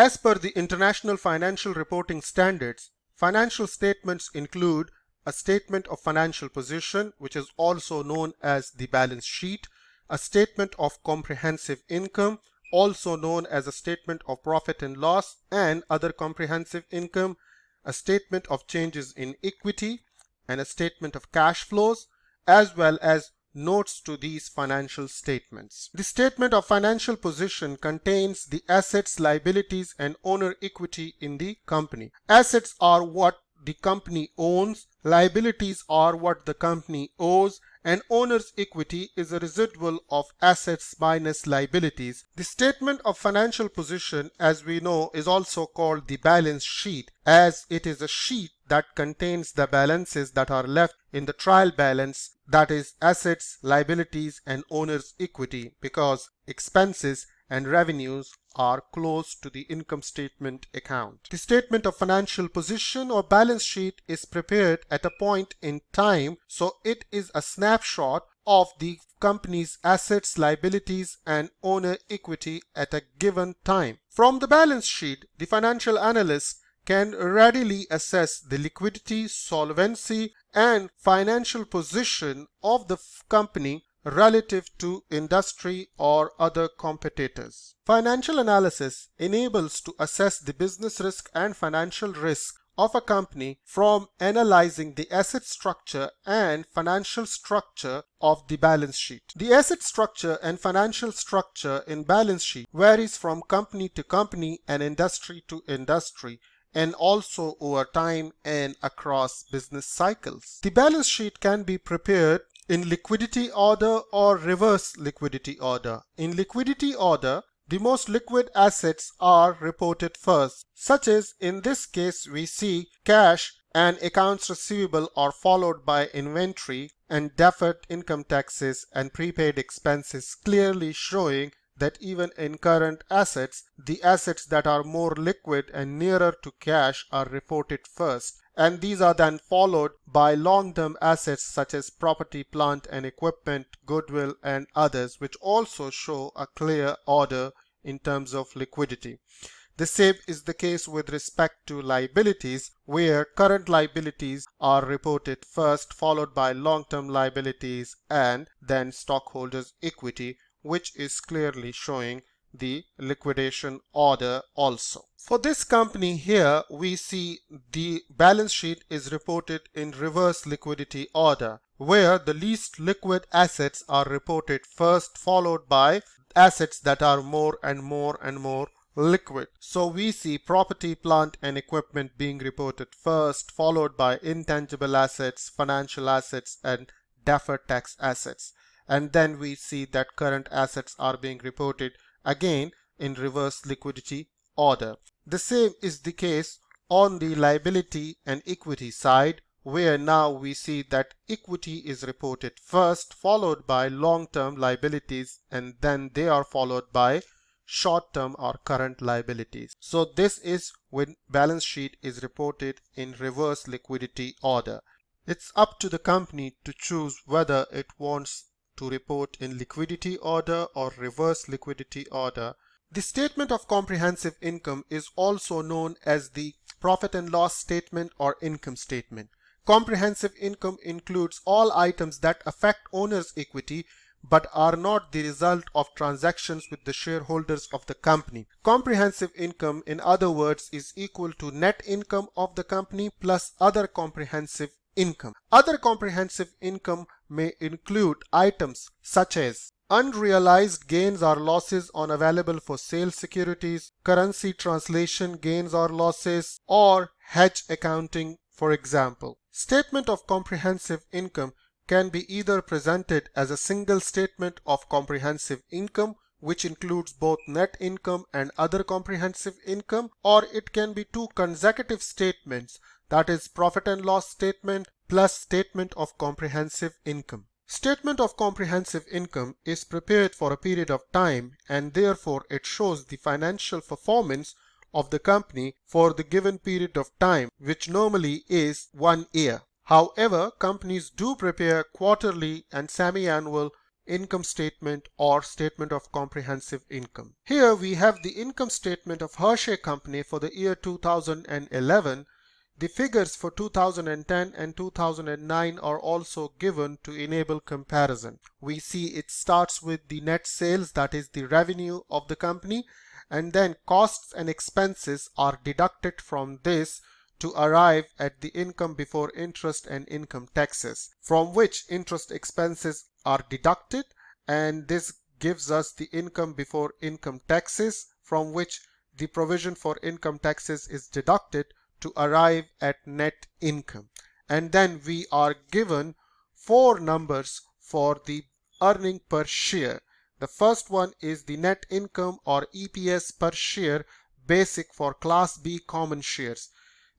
As per the International Financial Reporting Standards, financial statements include a statement of financial position, which is also known as the balance sheet, a statement of comprehensive income, also known as a statement of profit and loss and other comprehensive income, a statement of changes in equity, and a statement of cash flows, as well as notes to these financial statements. The statement of financial position contains the assets, liabilities, and owner equity in the company. Assets are what the company owns, liabilities are what the company owes, and owner's equity is a residual of assets minus liabilities. The statement of financial position, as we know, is also called the balance sheet, as it is a sheet that contains the balances that are left in the trial balance, that is assets, liabilities, and owner's equity, because expenses and revenues are close to the income statement account. The statement of financial position or balance sheet is prepared at a point in time, so it is a snapshot of the company's assets, liabilities, and owner equity at a given time. From the balance sheet, the financial analyst can readily assess the liquidity, solvency, and financial position of the company relative to industry or other competitors. Financial analysis enables to assess the business risk and financial risk of a company from analyzing the asset structure and financial structure of the balance sheet. The asset structure and financial structure in balance sheet varies from company to company and industry to industry, and also over time and across business cycles. The balance sheet can be prepared in liquidity order or reverse liquidity order. In liquidity order, the most liquid assets are reported first, such as in this case we see cash and accounts receivable are followed by inventory and deferred income taxes and prepaid expenses, clearly showing that even in current assets, the assets that are more liquid and nearer to cash are reported first, and these are then followed by long-term assets such as property, plant and equipment, goodwill, and others, which also show a clear order in terms of liquidity. The same is the case with respect to liabilities, where current liabilities are reported first, followed by long-term liabilities and then stockholders' equity, which is clearly showing the liquidation order also. For this company here, we see the balance sheet is reported in reverse liquidity order, where the least liquid assets are reported first, followed by assets that are more and more liquid. So we see property, plant and equipment being reported first, followed by intangible assets, financial assets, and deferred tax assets. And then we see that current assets are being reported again in reverse liquidity order. The same is the case on the liability and equity side, where now we see that equity is reported first, followed by long-term liabilities, and then they are followed by short-term or current liabilities. So this is when balance sheet is reported in reverse liquidity order. It's up to the company to choose whether it wants to report in liquidity order or reverse liquidity order. The statement of comprehensive income is also known as the profit and loss statement or income statement. Comprehensive income includes all items that affect owner's equity but are not the result of transactions with the shareholders of the company. Comprehensive income, in other words, is equal to net income of the company plus other comprehensive income. Other comprehensive income may include items such as unrealized gains or losses on available for sale securities, currency translation gains or losses, or hedge accounting, for example. Statement of comprehensive income can be either presented as a single statement of comprehensive income, which includes both net income and other comprehensive income, or it can be two consecutive statements, that is profit and loss statement plus statement of comprehensive income. Statement of comprehensive income is prepared for a period of time, and therefore it shows the financial performance of the company for the given period of time, which normally is 1 year. However, companies do prepare quarterly and semi-annual income statement or statement of comprehensive income. Here we have the income statement of FHEA company for the year 2011. The figures for 2010 and 2009 are also given to enable comparison. We see it starts with the net sales, that is the revenue of the company, and then costs and expenses are deducted from this to arrive at the income before interest and income taxes, from which interest expenses are deducted, and this gives us the income before income taxes, from which the provision for income taxes is deducted to arrive at net income. And then we are given four numbers for the earning per share. The first one is the net income or EPS per share basic for Class B common shares.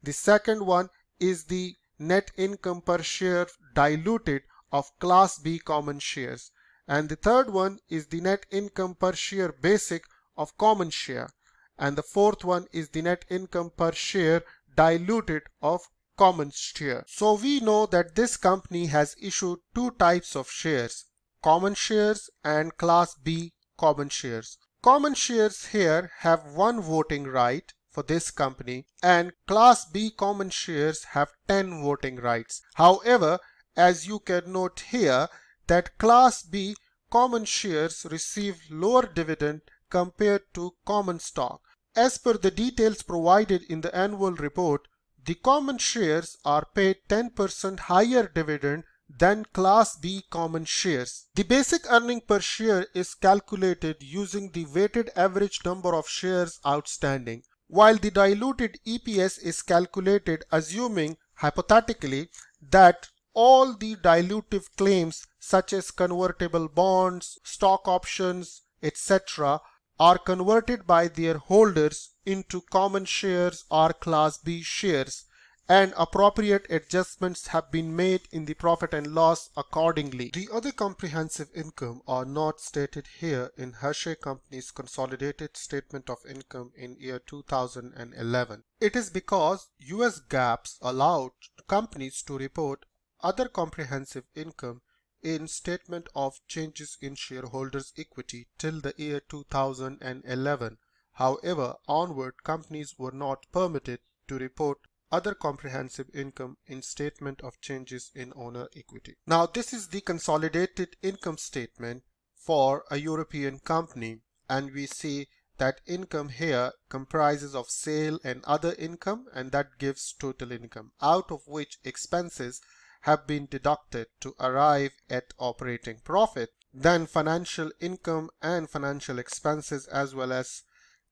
The second one is the net income per share diluted of Class B common shares. And the third one is the net income per share basic of common share. And the fourth one is the net income per share diluted of common share. So we know that this company has issued two types of shares, common shares and Class B common shares. Common shares here have one voting right for this company, and Class B common shares have 10 voting rights. However, as you can note here, that Class B common shares receive lower dividend compared to common stock. As per the details provided in the annual report, the common shares are paid 10% higher dividend than Class B common shares. The basic earning per share is calculated using the weighted average number of shares outstanding, while the diluted EPS is calculated assuming hypothetically that all the dilutive claims such as convertible bonds, stock options, etc. are converted by their holders into common shares or Class B shares, and appropriate adjustments have been made in the profit and loss accordingly. The other comprehensive income are not stated here in FHEA company's consolidated statement of income in year 2011. It is because US GAAPs allowed companies to report other comprehensive income in statement of changes in shareholders' equity till the year 2011. However, onward companies were not permitted to report other comprehensive income in statement of changes in owner equity. Now this is the consolidated income statement for a European company, and we see that income here comprises of sale and other income, and that gives total income, out of which expenses have been deducted to arrive at operating profit. Then financial income and financial expenses as well as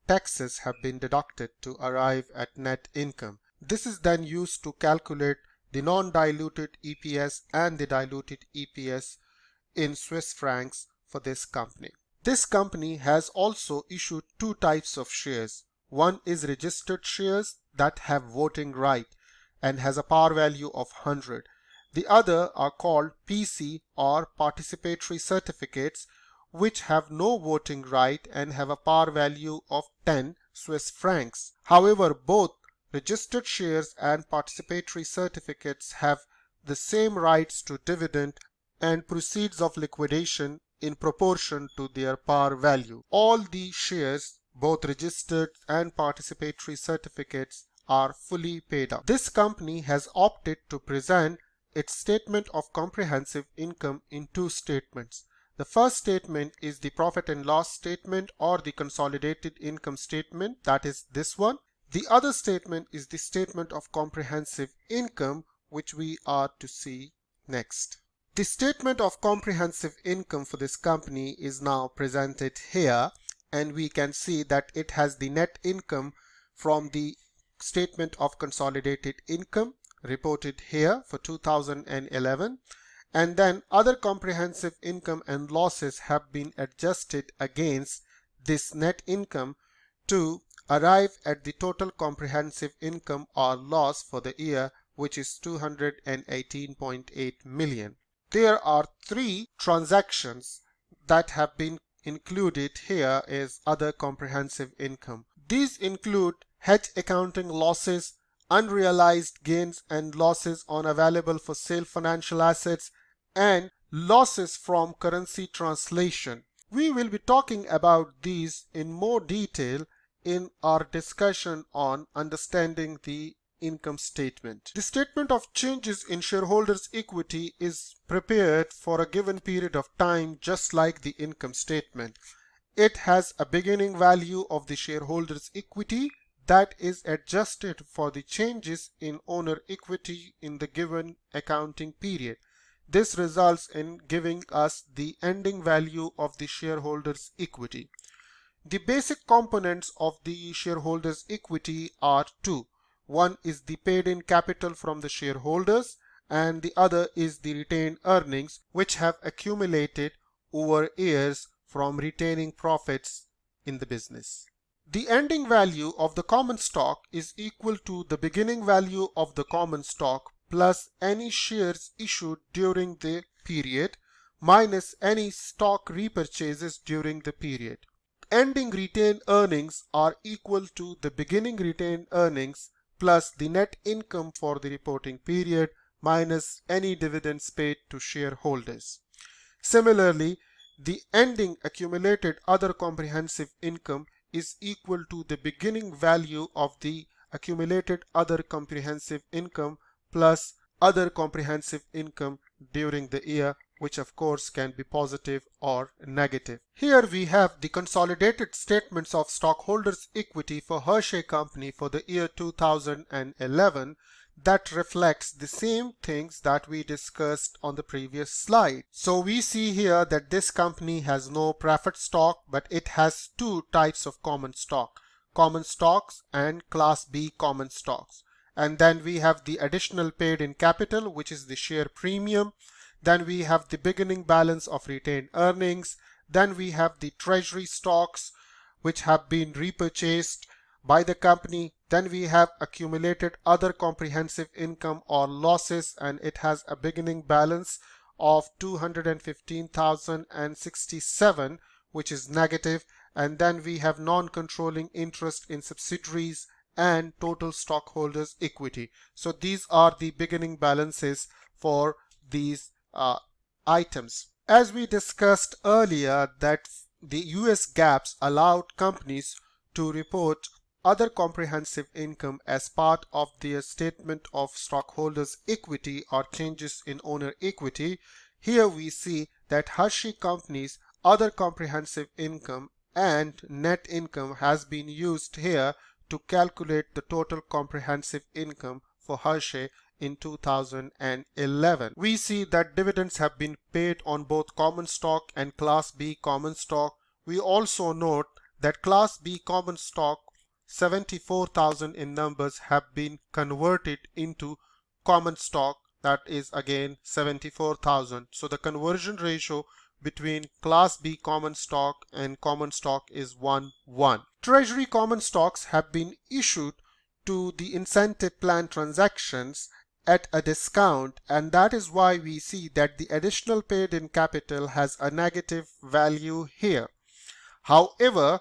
taxes have been deducted to arrive at net income. This is then used to calculate the non-diluted EPS and the diluted EPS in Swiss francs for this company. This company has also issued two types of shares. One is registered shares that have voting right and has a par value of 100. The other are called PC or participatory certificates, which have no voting right and have a par value of 10 Swiss francs. However, both registered shares and participatory certificates have the same rights to dividend and proceeds of liquidation in proportion to their par value. All the shares, both registered and participatory certificates, are fully paid up. This company has opted to present its statement of comprehensive income in two statements. The first statement is the profit and loss statement or the consolidated income statement, that is this one. The other statement is the statement of comprehensive income, which we are to see next. The statement of comprehensive income for this company is now presented here, and we can see that it has the net income from the statement of consolidated income reported here for 2011, and then other comprehensive income and losses have been adjusted against this net income to arrive at the total comprehensive income or loss for the year, which is 218.8 million. There are three transactions that have been included here as other comprehensive income. These include hedge accounting losses, unrealized gains and losses on available for sale financial assets, and losses from currency translation. We will be talking about these in more detail in our discussion on understanding the income statement. The statement of changes in shareholders' equity is prepared for a given period of time, just like the income statement. It has a beginning value of the shareholders' equity that is adjusted for the changes in owner equity in the given accounting period. This results in giving us the ending value of the shareholders' equity. The basic components of the shareholders' equity are two. One is the paid-in capital from the shareholders, and the other is the retained earnings, which have accumulated over years from retaining profits in the business. The ending value of the common stock is equal to the beginning value of the common stock plus any shares issued during the period minus any stock repurchases during the period. Ending retained earnings are equal to the beginning retained earnings plus the net income for the reporting period minus any dividends paid to shareholders. Similarly, the ending accumulated other comprehensive income is equal to the beginning value of the accumulated other comprehensive income plus other comprehensive income during the year, which of course can be positive or negative. Here we have the consolidated statements of stockholders' equity for Hershey Company for the year 2011 that reflects the same things that we discussed on the previous slide. So we see here that this company has no preferred stock, but it has two types of common stock, common stocks and Class B common stocks. And then we have the additional paid in capital, which is the share premium. Then we have the beginning balance of retained earnings. Then we have the treasury stocks, which have been repurchased by the company. Then we have accumulated other comprehensive income or losses, and it has a beginning balance of $215,067, which is negative. And then we have non-controlling interest in subsidiaries and total stockholders equity. So these are the beginning balances for these items. As we discussed earlier, that the US GAAPs allowed companies to report other comprehensive income as part of their statement of stockholders equity or changes in owner equity. Here we see that Hershey Company's other comprehensive income and net income has been used here to calculate the total comprehensive income for Hershey in 2011. We see that dividends have been paid on both common stock and Class B common stock. We also note that Class B common stock 74,000 in numbers have been converted into common stock, that is again 74,000. So the conversion ratio between Class B common stock and common stock is 1:1. Treasury common stocks have been issued to the incentive plan transactions at a discount, and that is why we see that the additional paid in capital has a negative value here. However,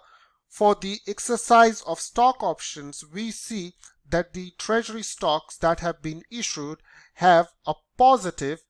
for the exercise of stock options, we see that the treasury stocks that have been issued have a positive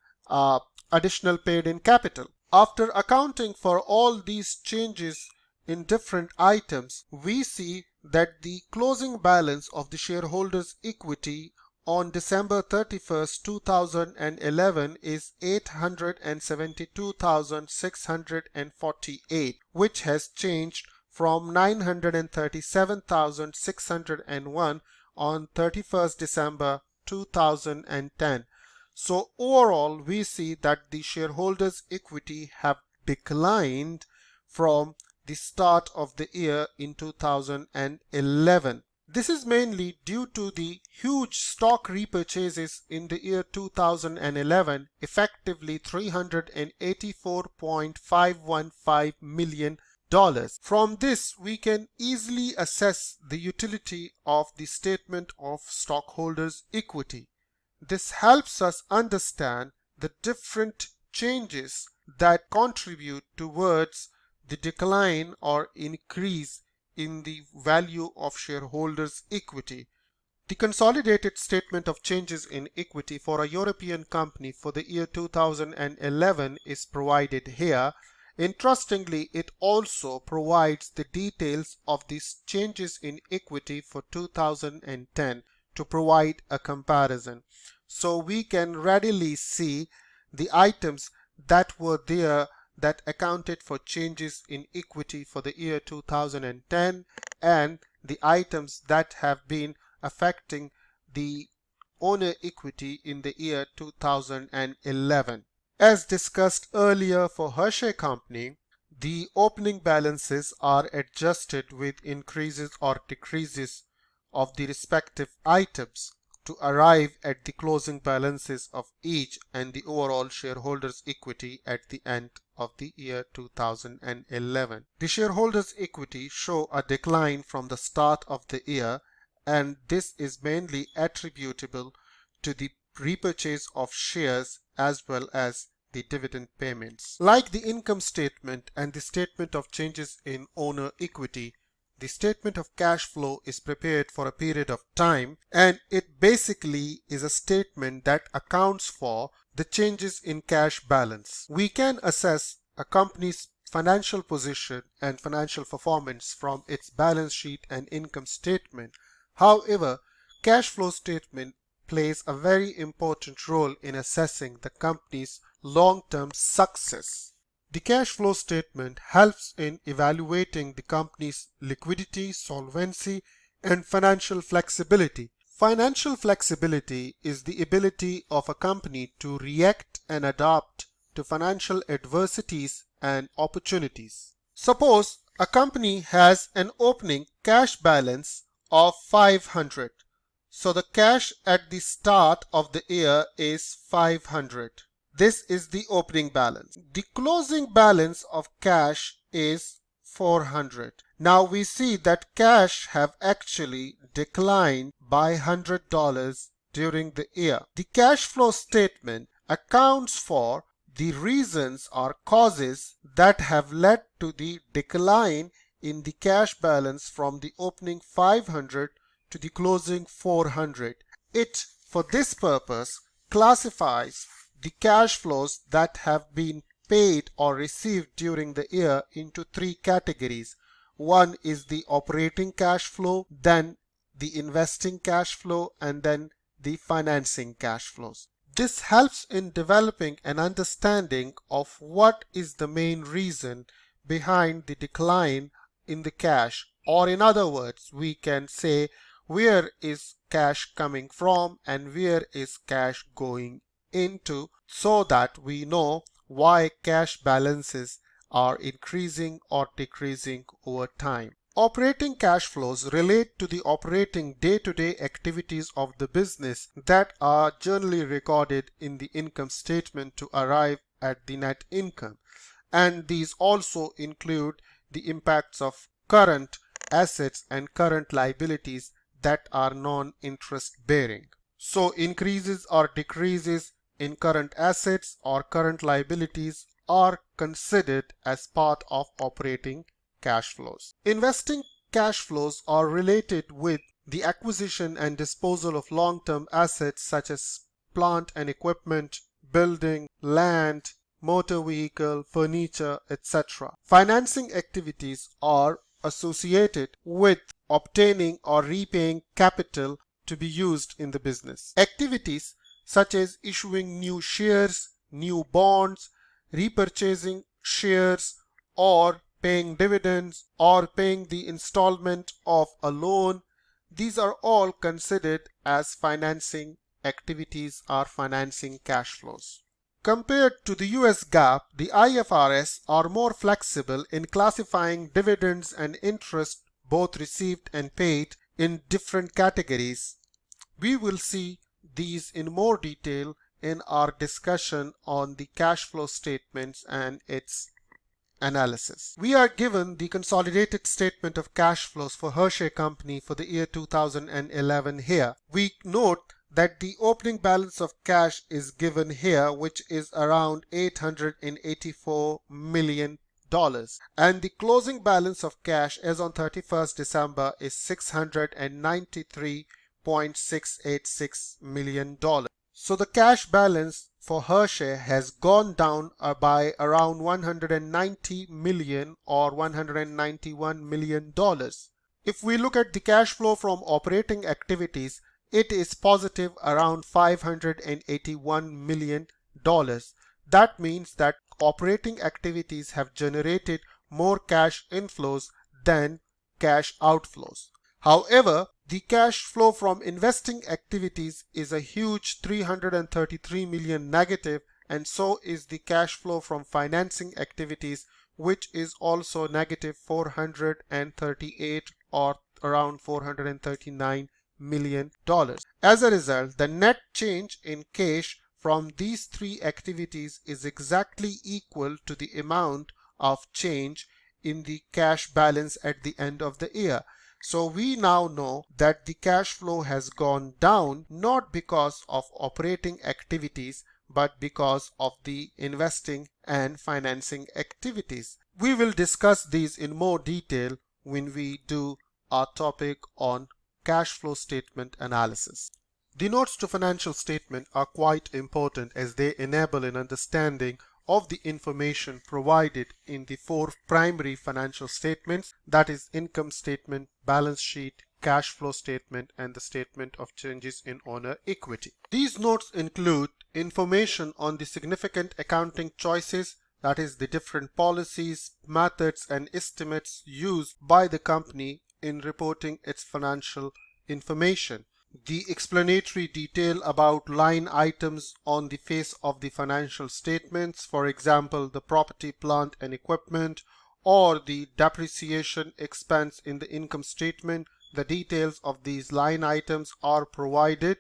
additional paid in capital. After accounting for all these changes in different items, we see that the closing balance of the shareholders' equity on December 31st, 2011 is $872,648, which has changed from $937,601 on 31st December 2010. So overall, we see that the shareholders' equity have declined from the start of the year in 2011. This is mainly due to the huge stock repurchases in the year 2011, effectively $384.515 million. From this, we can easily assess the utility of the statement of stockholders' equity. This helps us understand the different changes that contribute towards the decline or increase in the value of shareholders' equity. The consolidated statement of changes in equity for a European company for the year 2011 is provided here. Interestingly, it also provides the details of these changes in equity for 2010 to provide a comparison. So we can readily see the items that were there that accounted for changes in equity for the year 2010 and the items that have been affecting the owner equity in the year 2011. As discussed earlier for Hershey Company, the opening balances are adjusted with increases or decreases of the respective items to arrive at the closing balances of each and the overall shareholders' equity at the end of the year 2011. The shareholders' equity show a decline from the start of the year, and this is mainly attributable to the repurchase of shares as well as the dividend payments. Like the income statement and the statement of changes in owner equity, the statement of cash flow is prepared for a period of time, and it basically is a statement that accounts for the changes in cash balance. We can assess a company's financial position and financial performance from its balance sheet and income statement. However, cash flow statement plays a very important role in assessing the company's long-term success. The cash flow statement helps in evaluating the company's liquidity, solvency, and financial flexibility. Financial flexibility is the ability of a company to react and adapt to financial adversities and opportunities. Suppose a company has an opening cash balance of 500. So the cash at the start of the year is 500. This is the opening balance. The closing balance of cash is 400. Now we see that cash have actually declined by $100 during the year. The cash flow statement accounts for the reasons or causes that have led to the decline in the cash balance from the opening 500 to the closing 400. It, for this purpose, classifies the cash flows that have been paid or received during the year into three categories. One is the operating cash flow, then the investing cash flow, and then the financing cash flows. This helps in developing an understanding of what is the main reason behind the decline in the cash, or in other words, we can say where is cash coming from and where is cash going into, so that we know why cash balances are increasing or decreasing over time. Operating cash flows relate to the operating day-to-day activities of the business that are generally recorded in the income statement to arrive at the net income, and these also include the impacts of current assets and current liabilities that are non-interest bearing. So increases or decreases in current assets or current liabilities are considered as part of operating cash flows. Investing cash flows are related with the acquisition and disposal of long-term assets such as plant and equipment, building, land, motor vehicle, furniture, etc. Financing activities are associated with obtaining or repaying capital to be used in the business. Activities such as issuing new shares, new bonds, repurchasing shares, or paying dividends, or paying the installment of a loan, these are all considered as financing activities or financing cash flows. Compared to the US GAAP, the IFRS are more flexible in classifying dividends and interest, both received and paid, in different categories. We will see these in more detail in our discussion on the cash flow statements and its analysis. We are given the consolidated statement of cash flows for Hershey Company for the year 2011 here. We note that the opening balance of cash is given here, which is around $884 million, and the closing balance of cash as on 31st December is $693.6 $0.686 million. So the cash balance for Hershey has gone down by around 190 million or $191 million. If we look at the cash flow from operating activities, it is positive around $581 million. That means that operating activities have generated more cash inflows than cash outflows. However, the cash flow from investing activities is a huge 333 million negative, and so is the cash flow from financing activities, which is also negative 438 or around $439 million. As a result, the net change in cash from these three activities is exactly equal to the amount of change in the cash balance at the end of the year. So we now know that the cash flow has gone down not because of operating activities but because of the investing and financing activities. We will discuss these in more detail when we do our topic on cash flow statement analysis. The notes to financial statement are quite important as they enable an understanding of the information provided in the four primary financial statements, that is income statement, balance sheet, cash flow statement, and the statement of changes in owner equity. These notes include information on the significant accounting choices, that is the different policies, methods, and estimates used by the company in reporting its financial information. The explanatory detail about line items on the face of the financial statements, for example, the property, plant, and equipment, or the depreciation expense in the income statement. The details of these line items are provided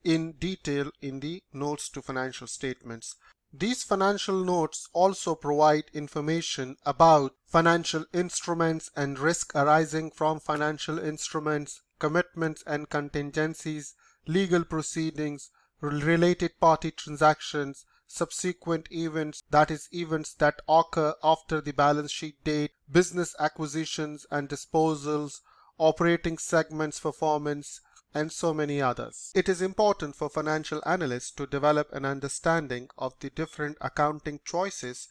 in detail in the notes to financial statements. These financial notes also provide information about financial instruments and risk arising from financial instruments, commitments and contingencies, legal proceedings, related party transactions, subsequent events, that is events that occur after the balance sheet date, business acquisitions and disposals, operating segments performance, and so many others. It is important for financial analysts to develop an understanding of the different accounting choices,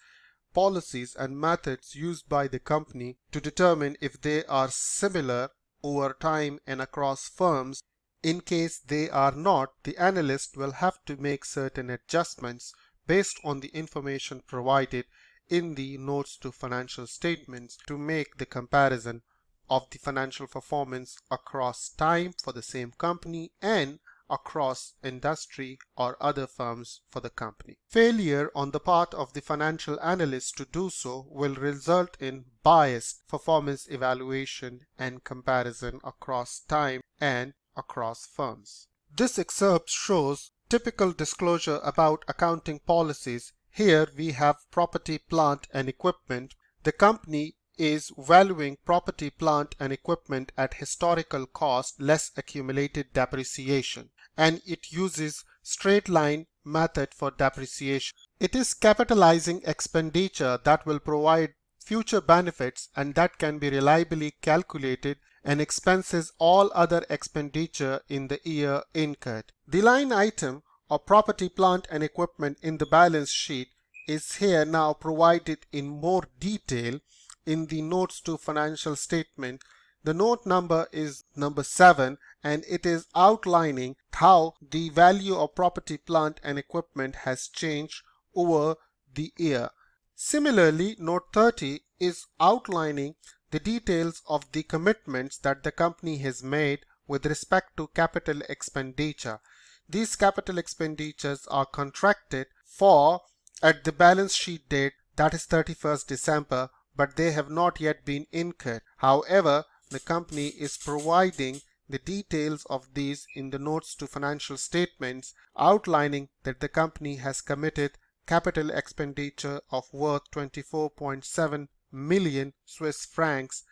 policies, and methods used by the company to determine if they are similar over time and across firms. In case they are not, the analyst will have to make certain adjustments based on the information provided in the notes to financial statements to make the comparison of the financial performance across time for the same company and across industry or other firms for the company. Failure on the part of the financial analyst to do so will result in biased performance evaluation and comparison across time and across firms. This excerpt shows typical disclosure about accounting policies. Here we have property, plant, and equipment. The company is valuing property, plant, and equipment at historical cost less accumulated depreciation, and it uses straight line method for depreciation. It is capitalizing expenditure that will provide future benefits and that can be reliably calculated and expenses all other expenditure in the year incurred. The line item of property, plant, and equipment in the balance sheet is here now provided in more detail in the notes to financial statement. The note number is number 7 and it is outlining how the value of property, plant, and equipment has changed over the year. Similarly, note 30 is outlining the details of the commitments that the company has made with respect to capital expenditure. These capital expenditures are contracted for at the balance sheet date, that is 31st December, but they have not yet been incurred. However, the company is providing the details of these in the notes to financial statements, outlining that the company has committed capital expenditure of worth 24.7 million Swiss francs